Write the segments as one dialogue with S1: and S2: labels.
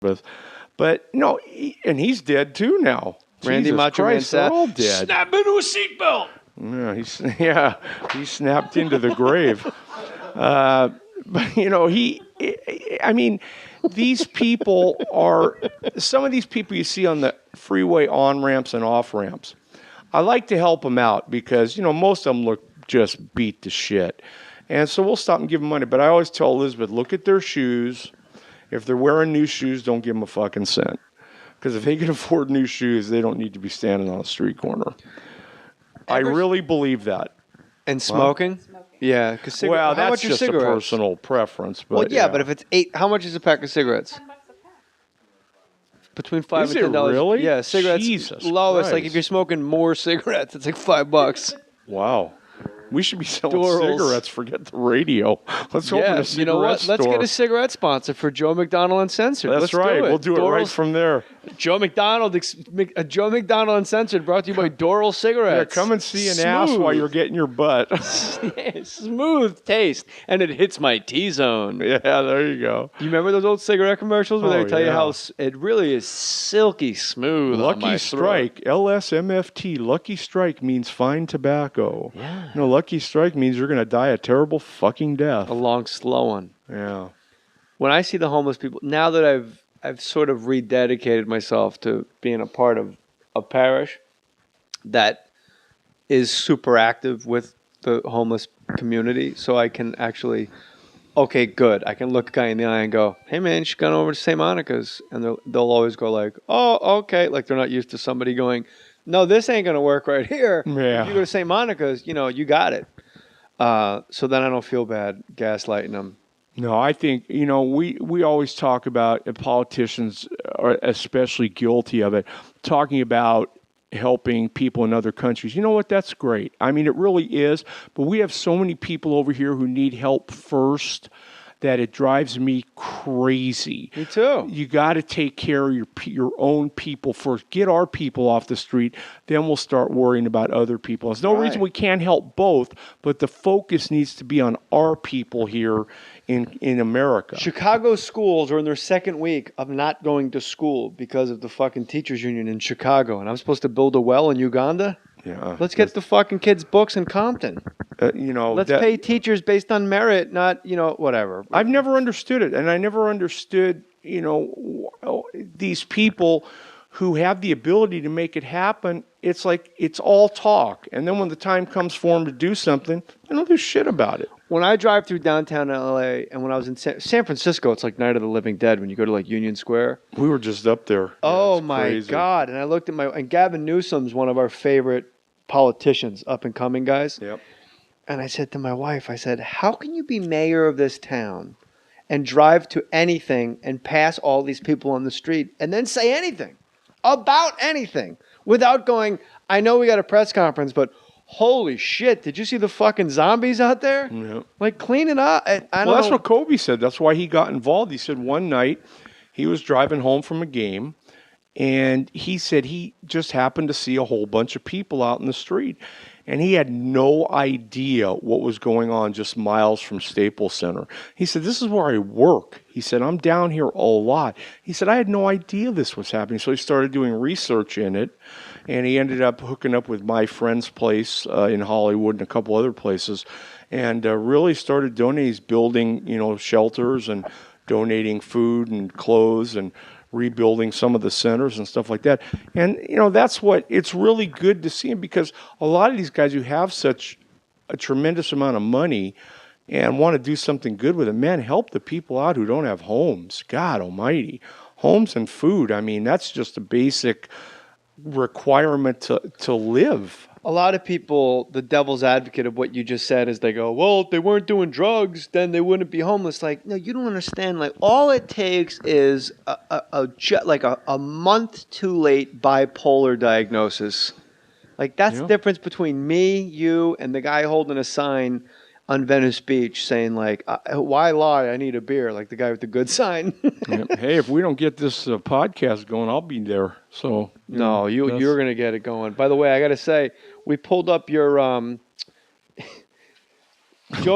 S1: with. But no, and he's dead too now.
S2: Randy
S1: Jesus
S2: Macho Man
S1: Christ, they're all dead.
S2: Snap into a seatbelt.
S1: Yeah, he snapped into the grave. But I mean, these people are some of these people you see on the freeway on ramps and off ramps. I like to help them out because most of them look just beat to shit, and so we'll stop and give them money. But I always tell Elizabeth, look at their shoes. If they're wearing new shoes, don't give them a fucking cent. Because if they can afford new shoes, they don't need to be standing on a street corner. I really believe that.
S2: And smoking? Yeah. Cause
S1: well,
S2: how
S1: that's
S2: much
S1: just a personal preference. But
S2: well, yeah, but if it's $8, how much is a pack of cigarettes?
S3: $10 a pack.
S2: Between $5
S1: Is
S2: and $10.
S1: it really?
S2: Yeah, cigarettes.
S1: Jesus
S2: lowest.
S1: Christ.
S2: Like if you're smoking more cigarettes, it's like $5.
S1: Wow. We should be selling
S2: Dorals.
S1: cigarettes. Forget the radio. Let's open a cigarette
S2: you know what?
S1: store.
S2: Let's get a cigarette sponsor for Joe McDonnell Uncensored.
S1: That's
S2: Let's
S1: right.
S2: Do it.
S1: We'll do it right from there.
S2: Joe McDonnell Uncensored brought to you by Doral
S1: Yeah,
S2: Cigarettes.
S1: come and see an ass while you're getting your butt.
S2: Yeah, smooth taste, and it hits my T-zone.
S1: Yeah, there you go.
S2: You remember those old cigarette commercials where
S1: Oh,
S2: they tell you
S1: yeah.
S2: how it really is silky smooth on my
S1: Lucky Strike, LSMFT. Lucky Strike means fine tobacco.
S2: Yeah.
S1: No, Lucky Strike means you're going to die a terrible fucking death.
S2: A long, slow one.
S1: Yeah.
S2: When I see the homeless people, now that I've sort of rededicated myself to being a part of a parish that is super active with the homeless community, so I can actually, okay, good. I can look a guy in the eye and go, hey man, she's gone over to St. Monica's. And they'll always go like, oh, okay. Like they're not used to somebody going, no, this ain't going to work right here.
S1: Yeah.
S2: If you go to St. Monica's, you got it. So then I don't feel bad gaslighting them.
S1: No, I think, we always talk about, and politicians are especially guilty of it, talking about helping people in other countries. You know what? That's great. I mean, it really is. But we have so many people over here who need help first that it drives me crazy.
S2: Me too.
S1: You got to take care of your own people first. Get our people off the street, then we'll start worrying about other people. There's no reason we can't help both, but the focus needs to be on our people here in America.
S2: Chicago schools are in their second week of not going to school because of the fucking teachers union in Chicago. And I'm supposed to build a well in Uganda?
S1: Yeah.
S2: Let's get the fucking kids books in Compton. Let's pay teachers based on merit, not, whatever.
S1: I've never understood it. And I never understood, these people who have the ability to make it happen. It's like it's all talk. And then when the time comes for them to do something, they don't do shit about it.
S2: When I drive through downtown LA and when I was in San Francisco, it's like Night of the Living Dead when you go to like Union Square.
S1: We were just up there.
S2: Oh my God. And I looked at and Gavin Newsom's one of our favorite politicians, up and coming guys.
S1: Yep.
S2: And I said to my wife, how can you be mayor of this town and drive to anything and pass all these people on the street and then say anything about anything without going, I know we got a press conference, but holy shit, did you see the fucking zombies out there?
S1: Yeah.
S2: Like, clean it up. I don't know.
S1: That's what Kobe said. That's why he got involved. He said one night he was driving home from a game, and he said he just happened to see a whole bunch of people out in the street. And he had no idea what was going on just miles from Staples Center. He said, this is where I work. He said, I'm down here a lot. He said, I had no idea this was happening. So he started doing research in it. And he ended up hooking up with my friend's place in Hollywood and a couple other places. And really started donating. He's building, shelters and donating food and clothes and rebuilding some of the centers and stuff like that. And, that's what it's really good to see him, because a lot of these guys who have such a tremendous amount of money and want to do something good with it, man, help the people out who don't have homes. God almighty. Homes and food. I mean, that's just a basic requirement to live.
S2: A lot of people, the devil's advocate of what you just said is they go, well, if they weren't doing drugs, then they wouldn't be homeless. Like, no, you don't understand. Like, all it takes is a month too late bipolar diagnosis. Like, that's the difference between me, you, and the guy holding a sign on Venice Beach saying, like, why lie? I need a beer. Like the guy with the good sign.
S1: Hey, if we don't get this podcast going, I'll be there. So
S2: you're going to get it going. By the way, I got to say, we pulled up your Joe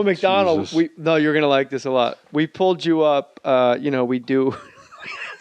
S2: McDonnell.
S1: Jesus.
S2: You're going to like this a lot. We pulled you up. We do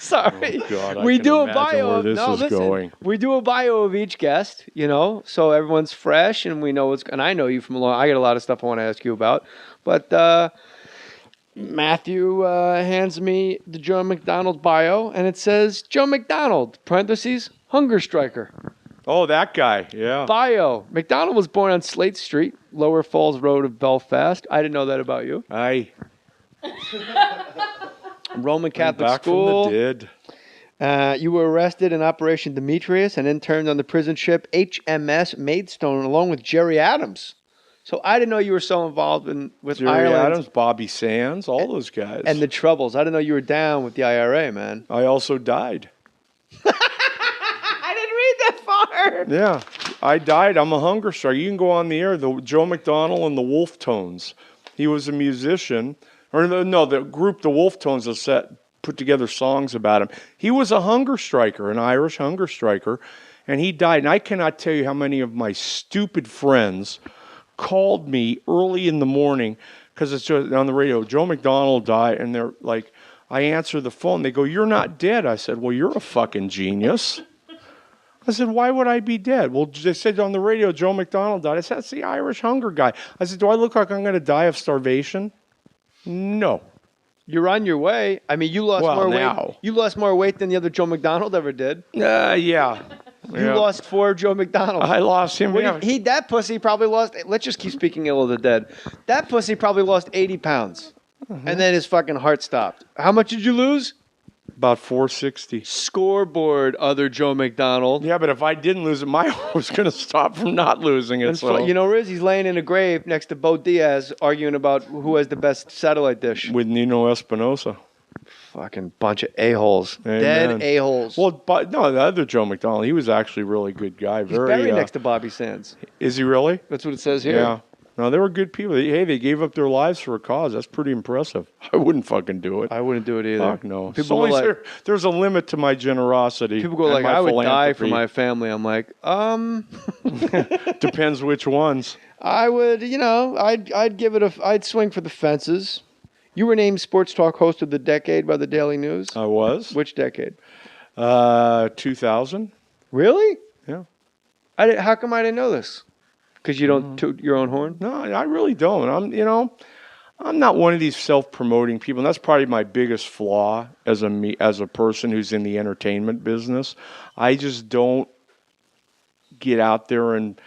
S2: Sorry.
S1: Oh, God, I
S2: we
S1: can
S2: do a
S1: imagine
S2: bio.
S1: where
S2: Of,
S1: this
S2: no,
S1: is
S2: listen.
S1: going.
S2: We do a bio of each guest, so everyone's fresh and we know what's. And I know you from a long. I got a lot of stuff I want to ask you about, but Matthew hands me the Joe McDonald bio, and it says Joe McDonald (parentheses hunger striker).
S1: Oh, that guy. Yeah.
S2: Bio. McDonald was born on Slate Street, Lower Falls Road of Belfast. I didn't know that about you. Roman Catholic
S1: back
S2: school.
S1: from the dead.
S2: You were arrested in Operation Demetrius and interned on the prison ship HMS Maidstone along with Jerry Adams. So I didn't know you were so involved with
S1: Jerry
S2: Ireland
S1: Adams, Bobby Sands, all those guys.
S2: and the Troubles. I didn't know you were down with the IRA, man.
S1: I also died.
S2: I didn't read that far.
S1: Yeah, I died. I'm a hunger striker. You can go on the air. The Joe McDonnell and the Wolf Tones. He was a musician. Or no, the group, the Wolf Tones, put together songs about him. He was a hunger striker, an Irish hunger striker, and he died. And I cannot tell you how many of my stupid friends called me early in the morning because it's on the radio. Joe McDonnell died, and they're like, I answer the phone. They go, "You're not dead." I said, "Well, you're a fucking genius." I said, "Why would I be dead?" Well, they said on the radio, Joe McDonnell died. I said, "That's the Irish hunger guy." I said, "Do I look like I'm going to die of starvation?" No.
S2: You're on your way. I mean, you lost more weight. You lost more weight than the other Joe McDonald ever did.
S1: Yeah.
S2: You lost 4 Joe McDonald.
S1: I lost him.
S2: That pussy probably lost. Let's just keep speaking ill of the dead. That pussy probably lost 80 pounds, and then his fucking heart stopped. How much did you lose?
S1: About 460.
S2: Scoreboard, other Joe McDonald.
S1: Yeah, but if I didn't lose it, my heart was going to stop from not losing it. So.
S2: You know, Riz, he's laying in a grave next to Bo Diaz, arguing about who has the best satellite dish.
S1: With Nino Espinosa.
S2: Fucking bunch of a-holes.
S1: Amen.
S2: Dead a-holes.
S1: Well, but no, the other Joe McDonnell, he was actually a really good guy.
S2: He's buried next to Bobby Sands.
S1: Is he really?
S2: That's what it says here.
S1: Yeah. No, they were good people. Hey, they gave up their lives for a cause. That's pretty impressive. I wouldn't fucking do it.
S2: I wouldn't do it either.
S1: Fuck no.
S2: People go like,
S1: there's a limit to my generosity.
S2: People go like, I would die for my family. I'm like,
S1: Depends which ones.
S2: I would, I'd give it I'd swing for the fences. You were named Sports Talk Host of the Decade by the Daily News.
S1: I was.
S2: Which decade?
S1: 2000.
S2: Really?
S1: Yeah.
S2: How come I didn't know this? Because you don't toot your own horn?
S1: No, I really don't. I'm not one of these self-promoting people, and that's probably my biggest flaw as a person who's in the entertainment business. I just don't get out there and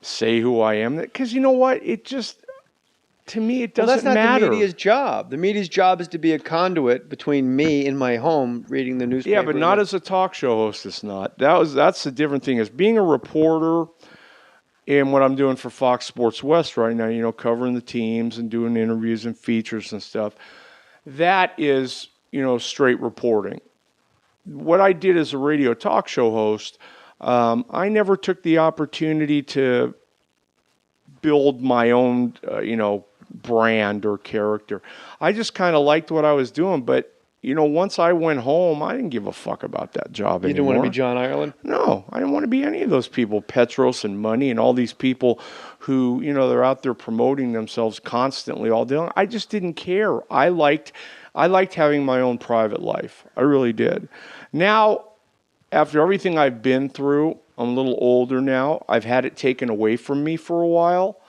S1: say who I am. Because you know what? To me, it doesn't matter.
S2: That's not the media's job. The media's job is to be a conduit between me in my home reading the newspaper.
S1: Yeah, but not as a talk show host. It's not. That's the different thing. As being a reporter. And what I'm doing for Fox Sports West right now, covering the teams and doing interviews and features and stuff, that is, straight reporting. What I did as a radio talk show host, I never took the opportunity to build my own, brand or character. I just kind of liked what I was doing, but once I went home, I didn't give a fuck about that job anymore.
S2: You didn't want to be John Ireland?
S1: No, I didn't want to be any of those people, Petros and Money and all these people who, they're out there promoting themselves constantly all day long. I just didn't care. I liked having my own private life. I really did. Now, after everything I've been through, I'm a little older now. I've had it taken away from me for a while.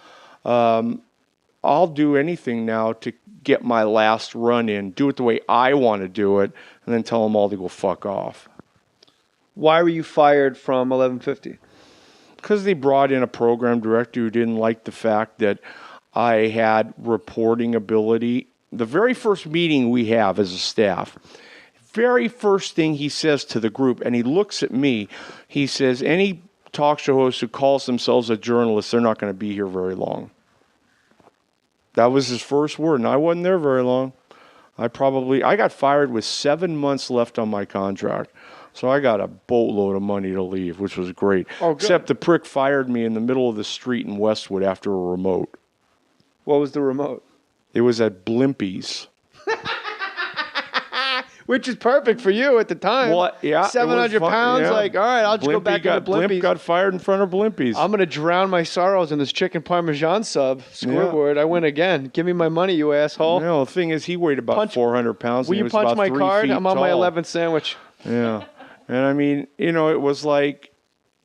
S1: I'll do anything now to get my last run in, do it the way I want to do it, and then tell them all to go fuck off.
S2: Why were you fired from 1150?
S1: Because they brought in a program director who didn't like the fact that I had reporting ability. The very first meeting we have as a staff, very first thing he says to the group, and he looks at me, he says, any talk show host who calls themselves a journalist, they're not going to be here very long. That was his first word, and I wasn't there very long. I got fired with 7 months left on my contract. So I got a boatload of money to leave, which was great.
S2: Oh,
S1: except the prick fired me in the middle of the street in Westwood after a remote.
S2: What was the remote?
S1: It was at Blimpies.
S2: which is perfect for you at the time.
S1: Well, yeah, it was
S2: 700
S1: fun,
S2: pounds.
S1: yeah.
S2: Like, all right, I'll just go back to the Blimpies.
S1: Blimp got fired in front of Blimpies.
S2: I'm gonna drown my sorrows in this chicken parmesan sub scoreboard. I win again. Give me my money, you asshole.
S1: No, the thing is, he weighed about 400 pounds.
S2: Will
S1: and
S2: you
S1: he was
S2: punch
S1: about
S2: my
S1: 3
S2: card?
S1: feet
S2: I'm on my
S1: tall.
S2: 11th sandwich.
S1: Yeah, and I mean, it was like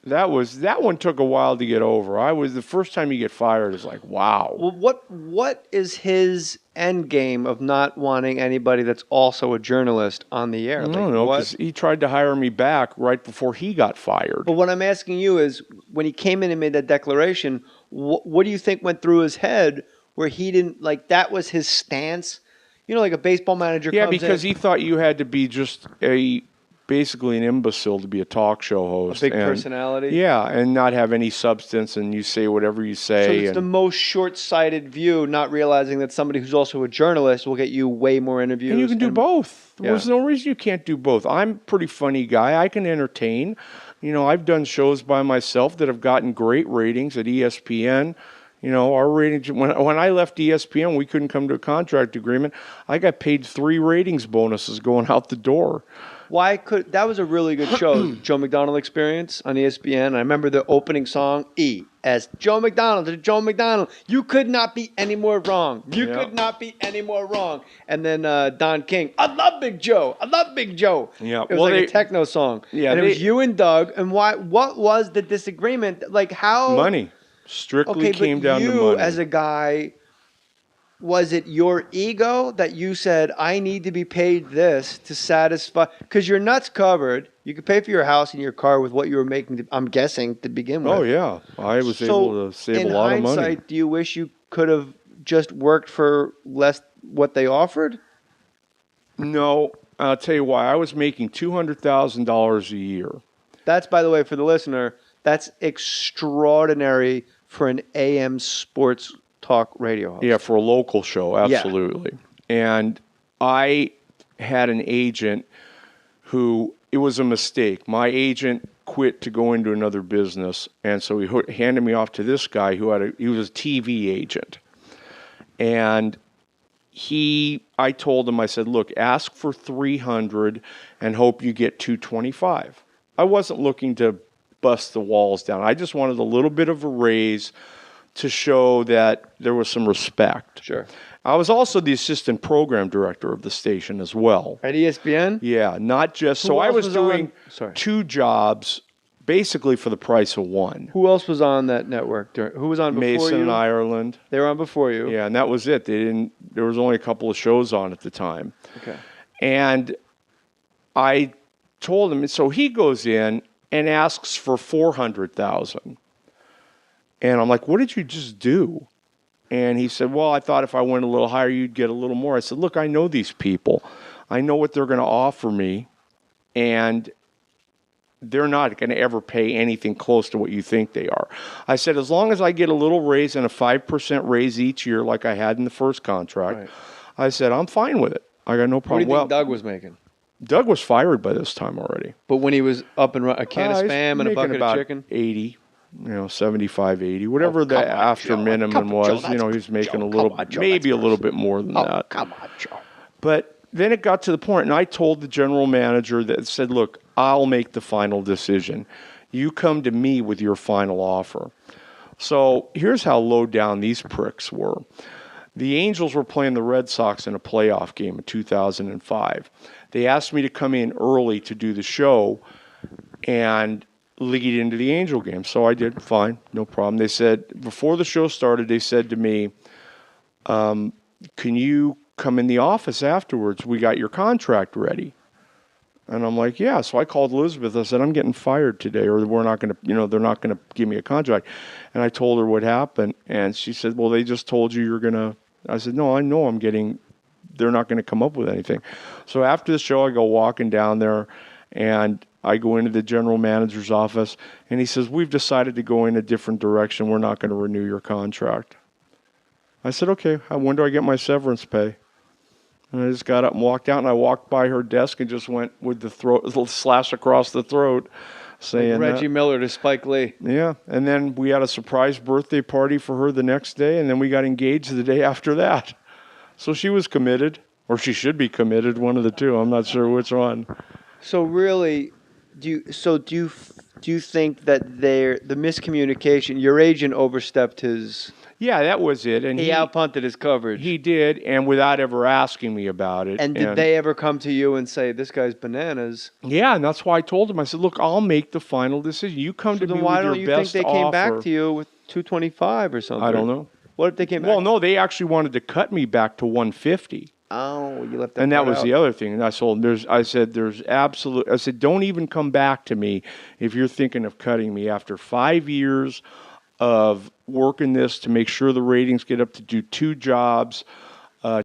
S1: that one took a while to get over. The first time you get fired is like, wow.
S2: Well, what is his end game of not wanting anybody that's also a journalist on the air?
S1: I don't know, because he tried to hire me back right before he got fired.
S2: But what I'm asking you is, when he came in and made that declaration, what do you think went through his head where he didn't, like, that was his stance? Like a baseball manager comes
S1: because
S2: in,
S1: he thought you had to be just basically an imbecile to be a talk show host.
S2: a big personality.
S1: Yeah, and not have any substance, and you say whatever you say.
S2: So it's the most short-sighted view, not realizing that somebody who's also a journalist will get you way more interviews.
S1: And you can do both.
S2: Yeah.
S1: There's no reason you can't do both. I'm a pretty funny guy. I can entertain. I've done shows by myself that have gotten great ratings at ESPN. Our ratings, when I left ESPN, we couldn't come to a contract agreement. I got paid 3 ratings bonuses going out the door.
S2: That was a really good show, Joe Mcdonnell Experience on ESPN. I remember the opening song, E.S. Joe Mcdonnell to Joe Mcdonnell. You could not be any more wrong. You could not be any more wrong. And then Don King, I love Big Joe. I love Big Joe.
S1: Yeah.
S2: It was a techno song.
S1: Yeah,
S2: and it was you and Doug. And what was the disagreement? Like how?
S1: Money. Strictly came down to money.
S2: You as a guy, was it your ego that you said, I need to be paid this to satisfy? Because your nuts covered. You could pay for your house and your car with what you were making, I'm guessing, to begin with.
S1: Oh, yeah. I was able to save a lot of money.
S2: In hindsight, do you wish you could have just worked for less what they offered?
S1: No. I'll tell you why. I was making $200,000 a year.
S2: That's, by the way, for the listener, that's extraordinary for an AM sports talk radio host.
S1: Yeah, for a local show, absolutely. Yeah. And I had an agent who, it was a mistake. My agent quit to go into another business, and so he handed me off to this guy he was a TV agent. And I told him, I said, look, ask for 300 and hope you get 225. I wasn't looking to bust the walls down. I just wanted a little bit of a raise to show that there was some respect.
S2: Sure.
S1: I was also the assistant program director of the station as well.
S2: At ESPN?
S1: Yeah, not just... So I was doing 2 jobs basically for the price of one.
S2: Who else was on that network? Who was on before you?
S1: Mason and Ireland.
S2: They were on before you.
S1: Yeah, and that was it. There was only a couple of shows on at the time.
S2: Okay.
S1: And I told him, so he goes in and asks for $400,000. And I'm like, what did you just do? And he said, well, I thought if I went a little higher, you'd get a little more. I said, look, I know these people. I know what they're going to offer me. And they're not going to ever pay anything close to what you think they are. I said, as long as I get a little raise and a 5% raise each year like I had in the first contract, right. I said, I'm fine with it. I got no problem.
S2: What do you think Doug was making?
S1: Doug was fired by this time already.
S2: But when he was up and running, a can of Spam and a bucket of chicken?
S1: 80, 75, 80, whatever the after minimum was. He was making a little, maybe a little bit more than that.
S2: Come on, Joe.
S1: But then it got to the point, and I told the general manager that said, look, I'll make the final decision. You come to me with your final offer. So here's how low down these pricks were. The Angels were playing the Red Sox in a playoff game in 2005. They asked me to come in early to do the show and lead into the Angel game. So I did, fine, no problem. They said, before the show started, they said to me, can you come in the office afterwards? We got your contract ready. And I'm like, yeah. So I called Elizabeth. I said, I'm getting fired today, or we're not going to, they're not going to give me a contract. And I told her what happened. And she said, well, they just told you you're going to. I said, no, I know they're not going to come up with anything. So after the show, I go walking down there, and I go into the general manager's office, and he says, we've decided to go in a different direction. We're not going to renew your contract. I said, okay, when do I get my severance pay? And I just got up and walked out, and I walked by her desk and just went with the slash across the throat, saying
S2: like Reggie Miller to Spike Lee.
S1: Yeah, and then we had a surprise birthday party for her the next day, and then we got engaged the day after that. So she was committed. Or she should be committed, one of the two. I'm not sure which one.
S2: So really, do you think that the miscommunication? Your agent overstepped his.
S1: Yeah, that was it. And
S2: he outpunted his coverage.
S1: He did, and without ever asking me about it.
S2: And did they ever come to you and say, "This guy's bananas"?
S1: Yeah, and that's why I told him. I said, "Look, I'll make the final decision. You come to me with your best offer."
S2: Why don't you think they came back to you with 225 or something?
S1: I don't know.
S2: What if they came back?
S1: Well, no, they actually wanted to cut me back to 150.
S2: Oh, you left that.
S1: And that
S2: part
S1: was
S2: out.
S1: the other thing. And I said, don't even come back to me if you're thinking of cutting me after 5 years of working this to make sure the ratings get up to do 2 jobs.